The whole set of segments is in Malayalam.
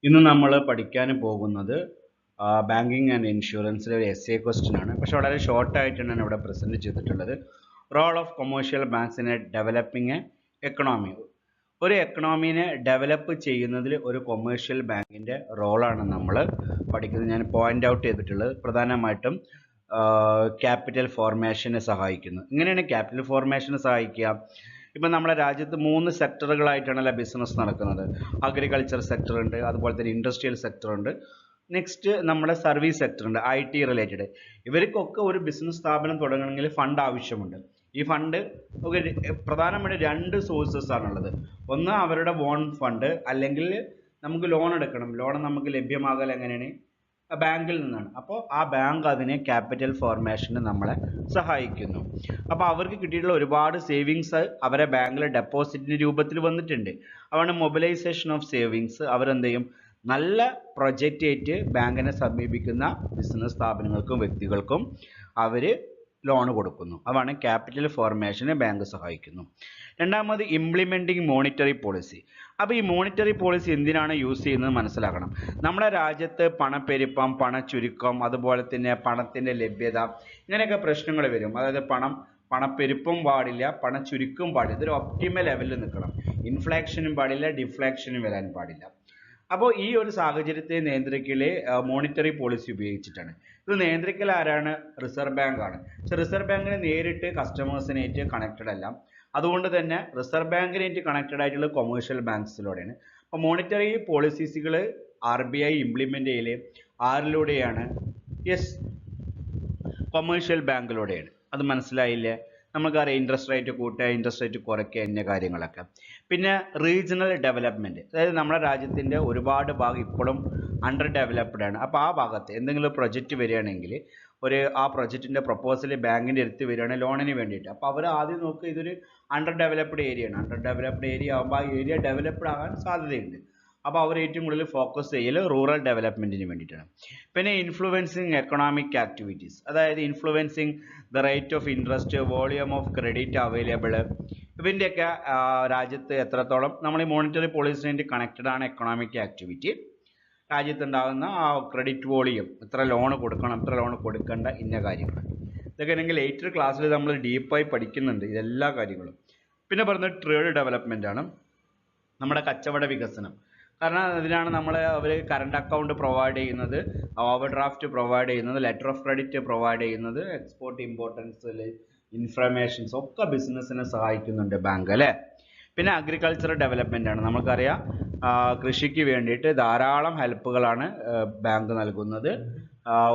ഇന്ന് നമ്മൾ പഠിക്കാൻ പോകുന്നത് ബാങ്കിങ് ആൻഡ് ഇൻഷുറൻസിലെ ഒരു എസ് എ ക്വസ്റ്റ്യൻ ആണ്. പക്ഷെ വളരെ ഷോർട്ടായിട്ടാണ് ഞാൻ ഇവിടെ പ്രസൻറ്റ് ചെയ്തിട്ടുള്ളത്. Role of commercial banks in a developing economy. ഒരു എക്കണോമീനെ ഡെവലപ്പ് ചെയ്യുന്നതിൽ ഒരു കൊമേഴ്ഷ്യൽ ബാങ്കിൻ്റെ റോളാണ് നമ്മൾ പഠിക്കുന്നത്. ഞാൻ പോയിൻ്റ് ഔട്ട് ചെയ്തിട്ടുള്ളത് പ്രധാനമായിട്ടും ക്യാപിറ്റൽ ഫോർമേഷനെ സഹായിക്കുന്നു. ഇങ്ങനെയാണ് ക്യാപിറ്റൽ ഫോർമേഷനെ സഹായിക്കുക. ഇപ്പം നമ്മുടെ രാജ്യത്ത് 3 സെക്ടറുകളായിട്ടാണല്ലോ ബിസിനസ് നടക്കുന്നത്. അഗ്രികൾച്ചർ സെക്ടർ ഉണ്ട്, അതുപോലെ തന്നെ ഇൻഡസ്ട്രിയൽ സെക്ടർ ഉണ്ട്, നെക്സ്റ്റ് നമ്മുടെ സർവീസ് സെക്ടർ ഉണ്ട്, IT റിലേറ്റഡ്. ഇവർക്കൊക്കെ ഒരു ബിസിനസ് സ്ഥാപനം തുടങ്ങണമെങ്കിൽ ഫണ്ട് ആവശ്യമുണ്ട്. ഈ ഫണ്ട് പ്രധാനമായിട്ട് 2 സോഴ്സസ് ആണുള്ളത്. ഒന്ന് അവരുടെ ഓൺ ഫണ്ട്, അല്ലെങ്കിൽ നമുക്ക് ലോൺ എടുക്കണം. ലോൺ നമുക്ക് ലഭ്യമാകൽ എങ്ങനെയാണ്? ബാങ്കിൽ നിന്നാണ്. അപ്പോൾ ആ ബാങ്ക് അതിനെ ക്യാപിറ്റൽ ഫോർമേഷന് നമ്മളെ സഹായിക്കുന്നു. അപ്പോൾ അവർക്ക് കിട്ടിയിട്ടുള്ള ഒരുപാട് സേവിങ്സ് അവരെ ബാങ്കിലെ ഡെപ്പോസിറ്റിൻ്റെ രൂപത്തിൽ വന്നിട്ടുണ്ട്. അതാണ് മൊബിലൈസേഷൻ ഓഫ് സേവിങ്സ്. അവരെന്ത് ചെയ്യും? നല്ല പ്രൊജക്റ്റ് ആയിട്ട് ബാങ്കിനെ സമീപിക്കുന്ന ബിസിനസ് സ്ഥാപനങ്ങൾക്കും വ്യക്തികൾക്കും അവർ ലോൺ കൊടുക്കുന്നു. അതാണ് ക്യാപിറ്റൽ ഫോർമേഷനെ ബാങ്ക് സഹായിക്കുന്നു. രണ്ടാമത് ഇംപ്ലിമെൻറ്റിംഗ് മോണിറ്ററി പോളിസി. അപ്പോൾ ഈ മോണിറ്ററി പോളിസി എന്തിനാണ് യൂസ് ചെയ്യുന്നത് മനസ്സിലാക്കണം. നമ്മുടെ രാജ്യത്ത് പണപ്പെരുപ്പം, പണച്ചുരുക്കം, അതുപോലെ തന്നെ പണത്തിൻ്റെ ലഭ്യത, ഇങ്ങനെയൊക്കെ പ്രശ്നങ്ങൾ വരും. അതായത് പണപ്പെരുപ്പം പാടില്ല, പണച്ചുരുക്കം പാടില്ല. ഇതൊരു ഒപ്റ്റിമൽ ലെവലിൽ നിൽക്കണം. ഇൻഫ്ലേഷനും പാടില്ല, ഡിഫ്ലേഷനും വരാൻ പാടില്ല. അപ്പോൾ ഈ ഒരു സാഹചര്യത്തെ നിയന്ത്രിക്കൽ മോണിറ്ററി പോളിസി ഉപയോഗിച്ചിട്ടാണ്. ഇത് നിയന്ത്രിക്കൽ ആരാണ്? റിസർവ് ബാങ്ക് ആണ്. പക്ഷെ റിസർവ് ബാങ്കിന് നേരിട്ട് കസ്റ്റമേഴ്സിനായിട്ട് കണക്റ്റഡ് അല്ല. അതുകൊണ്ട് തന്നെ റിസർവ് ബാങ്കിനായിട്ട് കണക്റ്റഡ് ആയിട്ടുള്ള കൊമേഴ്ഷ്യൽ ബാങ്ക്സിലൂടെയാണ്. അപ്പോൾ മോണിറ്ററി പോളിസീസുകൾ RBI ഇംപ്ലിമെൻ്റ് ചെയ്യൽ ആരിലൂടെയാണ്? Yes, commercial ബാങ്കിലൂടെയാണ്. അത് മനസ്സിലായില്ലേ? നമുക്കറിയാം ഇൻട്രസ്റ്റ് റേറ്റ് കൂട്ടുക, ഇൻട്രസ്റ്റ് റേറ്റ് കുറയ്ക്കുക എന്നീ കാര്യങ്ങളൊക്കെ. പിന്നെ റീജിയണൽ ഡെവലപ്മെൻറ്റ്, അതായത് നമ്മുടെ രാജ്യത്തിൻ്റെ ഒരുപാട് ഭാഗം ഇപ്പോഴും അണ്ടർ ഡെവലപ്ഡ് ആണ്. അപ്പോൾ ആ ഭാഗത്ത് എന്തെങ്കിലും പ്രൊജക്റ്റ് വരികയാണെങ്കിൽ ആ പ്രൊജക്റ്റിൻ്റെ പ്രപ്പോസൽ ബാങ്കിൻ്റെ അടുത്ത് വരികയാണെങ്കിൽ ലോണിന് വേണ്ടിയിട്ട്, അപ്പോൾ അവർ ആദ്യം നോക്കുക ഇതൊരു അണ്ടർ ഡെവലപ്ഡ് ഏരിയ ആണ്. അണ്ടർ ഡെവലപ്ഡ് ഏരിയ ആകുമ്പോൾ ആ ഏരിയ ഡെവലപ്ഡ് ആകാൻ സാധ്യതയുണ്ട്. അപ്പോൾ അവർ ഏറ്റവും കൂടുതൽ ഫോക്കസ് ചെയ്യൽ റൂറൽ ഡെവലപ്മെൻറ്റിന് വേണ്ടിയിട്ടാണ്. പിന്നെ ഇൻഫ്ലുവൻസിങ് എക്കണോമിക് ആക്ടിവിറ്റീസ്, അതായത് influencing the rate of interest, volume of credit available, ഇവൻ്റെയൊക്കെ രാജ്യത്ത് എത്രത്തോളം നമ്മൾ ഈ മോണിറ്ററി പോളിസിനായിട്ട് കണക്റ്റഡ് ആണ് എക്കണോമിക് ആക്ടിവിറ്റി. രാജ്യത്തുണ്ടാകുന്ന ആ ക്രെഡിറ്റ് വോളിയം, എത്ര ലോൺ കൊടുക്കണം, എത്ര ലോൺ കൊടുക്കേണ്ട, ഇന്ന കാര്യങ്ങൾ. ഇതൊക്കെ ആണെങ്കിൽ 8th ക്ലാസ്സിൽ നമ്മൾ ഡീപ്പായി പഠിക്കുന്നുണ്ട് ഇതെല്ലാ കാര്യങ്ങളും. പിന്നെ പറയുന്നത് ട്രേഡ് ഡെവലപ്മെൻ്റ് ആണ്, നമ്മുടെ കച്ചവട വികസനം. കാരണം ഇതിനാണ് അവർ കറണ്ട് അക്കൗണ്ട് പ്രൊവൈഡ് ചെയ്യുന്നത്, ഓവർ ഡ്രാഫ്റ്റ് പ്രൊവൈഡ് ചെയ്യുന്നത്, ലെറ്റർ ഓഫ് ക്രെഡിറ്റ് പ്രൊവൈഡ് ചെയ്യുന്നത്, എക്സ്പോർട്ട് ഇമ്പോർട്ടൻസിൽ ഇൻഫർമേഷൻസ് ഒക്കെ ബിസിനസ്സിനെ സഹായിക്കുന്നുണ്ട് ബാങ്ക്, അല്ലേ? പിന്നെ അഗ്രികൾച്ചറൽ ഡെവലപ്മെൻ്റ് ആണ്. നമുക്കറിയാം കൃഷിക്ക് വേണ്ടിയിട്ട് ധാരാളം ഹെൽപ്പുകളാണ് ബാങ്ക് നൽകുന്നത്.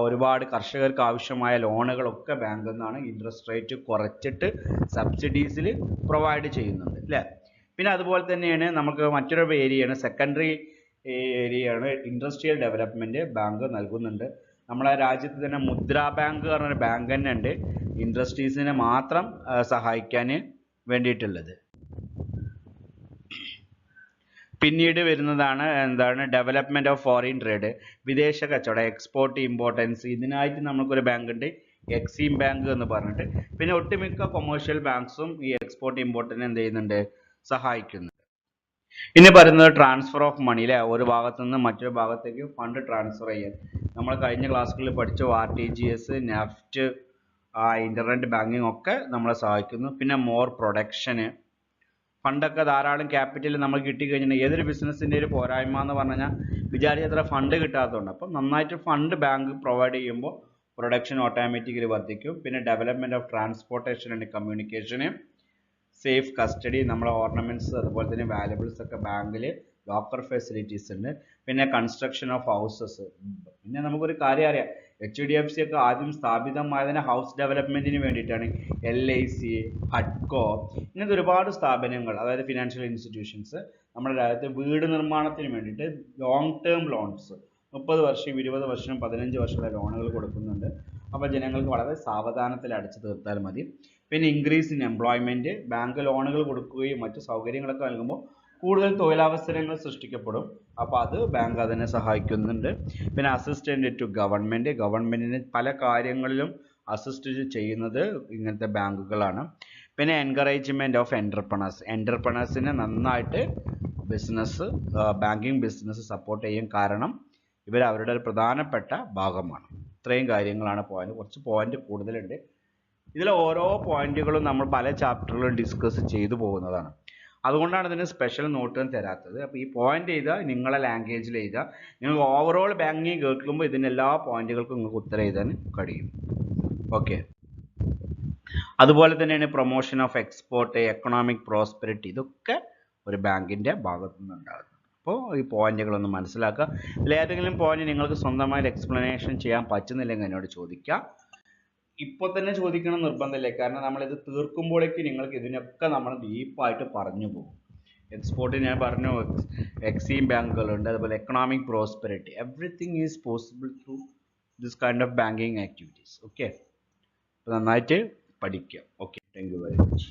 ഒരുപാട് കർഷകർക്ക് ആവശ്യമായ ലോണുകളൊക്കെ ബാങ്കിൽ നിന്നാണ് ഇൻട്രസ്റ്റ് റേറ്റ് കുറച്ചിട്ട് സബ്സിഡീസിൽ പ്രൊവൈഡ് ചെയ്യുന്നുണ്ട്, അല്ലേ? പിന്നെ അതുപോലെ തന്നെയാണ് നമുക്ക് മറ്റൊരു ഏരിയയാണ് സെക്കൻഡറി ഏരിയയാണ് ഇൻഡസ്ട്രിയൽ ഡെവലപ്മെൻറ്റ് ബാങ്ക് നൽകുന്നുണ്ട്. നമ്മളെ രാജ്യത്ത് തന്നെ മുദ്രാ ബാങ്ക് പറഞ്ഞൊരു ബാങ്ക് തന്നെ ഉണ്ട് ഇൻഡസ്ട്രീസിനെ മാത്രം സഹായിക്കാൻ വേണ്ടിയിട്ടുള്ളത്. പിന്നീട് വരുന്നതാണ് ഡെവലപ്മെൻറ്റ് ഓഫ് ഫോറിൻ ട്രേഡ്, വിദേശ കച്ചവടം, എക്സ്പോർട്ട് ഇമ്പോർട്ടൻസ്. ഇതിനായിട്ട് നമുക്കൊരു ബാങ്ക് ഉണ്ട്, എക്സിം ബാങ്ക് എന്ന് പറഞ്ഞിട്ട്. പിന്നെ ഒട്ടുമിക്ക കൊമേഴ്ഷ്യൽ ബാങ്ക്സും ഈ എക്സ്പോർട്ട് ഇമ്പോർട്ടിനെ എന്ത് ചെയ്യുന്നുണ്ട്? സഹായിക്കുന്നുണ്ട്. ഇനി പറയുന്നത് ട്രാൻസ്ഫർ ഓഫ് മണി, അല്ലേ? ഒരു ഭാഗത്തു നിന്ന് മറ്റൊരു ഭാഗത്തേക്ക് ഫണ്ട് ട്രാൻസ്ഫർ ചെയ്യാൻ നമ്മൾ കഴിഞ്ഞ ക്ലാസ്സുകളിൽ പഠിച്ചു. RTGS, നെഫ്റ്റ്, ഇൻ്റർനെറ്റ് ബാങ്കിങ് ഒക്കെ നമ്മളെ സഹായിക്കുന്നു. പിന്നെ മോർ പ്രൊഡക്ഷന്, ഫണ്ടൊക്കെ ധാരാളം ക്യാപിറ്റൽ നമ്മൾ കിട്ടിക്കഴിഞ്ഞിട്ടുണ്ടെങ്കിൽ ഏതൊരു ബിസിനസ്സിൻ്റെ ഒരു പോരായ്മ എന്ന് പറഞ്ഞു കഴിഞ്ഞാൽ വിചാരിച്ചത്ര ഫണ്ട് കിട്ടാത്തതുകൊണ്ട്. അപ്പം നന്നായിട്ട് ഫണ്ട് ബാങ്ക് പ്രൊവൈഡ് ചെയ്യുമ്പോൾ പ്രൊഡക്ഷൻ ഓട്ടോമാറ്റിക്കലി വർദ്ധിക്കും. പിന്നെ development of transportation and communication, safe custody, നമ്മളെ ഓർണമെൻറ്റ്സ് അതുപോലെ തന്നെ വാല്യുബിൾസ് ഒക്കെ ബാങ്കിൽ ലോക്കർ ഫെസിലിറ്റീസ് ഉണ്ട്. പിന്നെ കൺസ്ട്രക്ഷൻ ഓഫ് ഹൗസസ്. പിന്നെ നമുക്കൊരു കാര്യം അറിയാം, HDFC ഒക്കെ ആദ്യം സ്ഥാപിതമായതിനെ ഹൗസ് ഡെവലപ്മെൻറ്റിന് വേണ്ടിയിട്ടാണ്. LIC, HUDCO, ഇങ്ങനത്തെ ഒരുപാട് സ്ഥാപനങ്ങൾ, അതായത് ഫിനാൻഷ്യൽ ഇൻസ്റ്റിറ്റ്യൂഷൻസ് നമ്മുടെ രാജ്യത്ത് വീട് നിർമ്മാണത്തിന് വേണ്ടിയിട്ട് ലോങ് ടേം ലോൺസ് 30 വർഷം, 20 വർഷം, 15 വർഷമുള്ള ലോണുകൾ കൊടുക്കുന്നുണ്ട്. അപ്പോൾ ജനങ്ങൾക്ക് വളരെ സാവധാനത്തിൽ അടച്ചു തീർത്താൽ മതി. പിന്നെ ഇൻക്രീസ് ഇൻ എംപ്ലോയ്മെൻറ്റ്, ബാങ്ക് ലോണുകൾ കൊടുക്കുകയും മറ്റു സൗകര്യങ്ങളൊക്കെ നൽകുമ്പോൾ കൂടുതൽ തൊഴിലവസരങ്ങൾ സൃഷ്ടിക്കപ്പെടും. അപ്പോൾ അത് ബാങ്ക് അതിനെ സഹായിക്കുന്നുണ്ട്. പിന്നെ അസിസ്റ്റൻ്റ് ടു ഗവൺമെൻറ്റിന് പല കാര്യങ്ങളിലും അസിസ്റ്റ് ചെയ്യുന്നത് ഇങ്ങനത്തെ ബാങ്കുകളാണ്. പിന്നെ എൻകറേജ്മെൻറ്റ് ഓഫ് എൻ്റർപ്രണേഴ്സിനെ നന്നായിട്ട് ബിസിനസ് ബാങ്കിങ് ബിസിനസ് സപ്പോർട്ട് ചെയ്യും. കാരണം ഇവർ അവരുടെ ഒരു പ്രധാനപ്പെട്ട ഭാഗമാണ്. ഇത്രയും കാര്യങ്ങളാണ് പോയിന്റ്. കുറച്ച് പോയിന്റ് കൂടുതലുണ്ട്. ഇതിൽ ഓരോ പോയിന്റുകളും നമ്മൾ പല ചാപ്റ്ററുകളും ഡിസ്കസ് ചെയ്തു പോകുന്നതാണ്. അതുകൊണ്ടാണ് ഇതിന് സ്പെഷ്യൽ നോട്ടും തരാത്തത്. അപ്പോൾ ഈ പോയിന്റ് ചെയ്താൽ നിങ്ങളെ ലാംഗ്വേജിൽ എഴുതുക. നിങ്ങൾ ഓവറോൾ ബാങ്കിങ് കേൾക്കുമ്പോൾ ഇതിൻ്റെ എല്ലാ പോയിന്റുകൾക്കും നിങ്ങൾക്ക് ഉത്തരം എഴുതാൻ കഴിയും. ഓക്കെ. അതുപോലെ തന്നെയാണ് promotion of export, economic prosperity, ഇതൊക്കെ ഒരു ബാങ്കിൻ്റെ ഭാഗത്തു നിന്നുണ്ടാകുന്നത്. അപ്പോൾ ഈ പോയിന്റുകളൊന്ന് മനസ്സിലാക്കുക. ഇതിലേതെങ്കിലും പോയിന്റ് നിങ്ങൾക്ക് സ്വന്തമായിട്ട് എക്സ്പ്ലനേഷൻ ചെയ്യാൻ പറ്റുന്നില്ലെങ്കിൽ എന്നോട് ചോദിക്കുക. ഇപ്പോൾ തന്നെ ചോദിക്കണം നിർബന്ധമില്ല. കാരണം നമ്മളിത് തീർക്കുമ്പോഴേക്ക് നിങ്ങൾക്ക് ഇതിനൊക്കെ നമ്മൾ ഡീപ്പായിട്ട് പറഞ്ഞു പോകും. എക്സ്പോർട്ട് ഞാൻ പറഞ്ഞു, എക്സിം ബാങ്കുകളുണ്ട്, അതുപോലെ economic prosperity, everything is possible through this kind of banking activities. Okay, നന്നായിട്ട് പഠിക്കുക. Okay, thank you very much.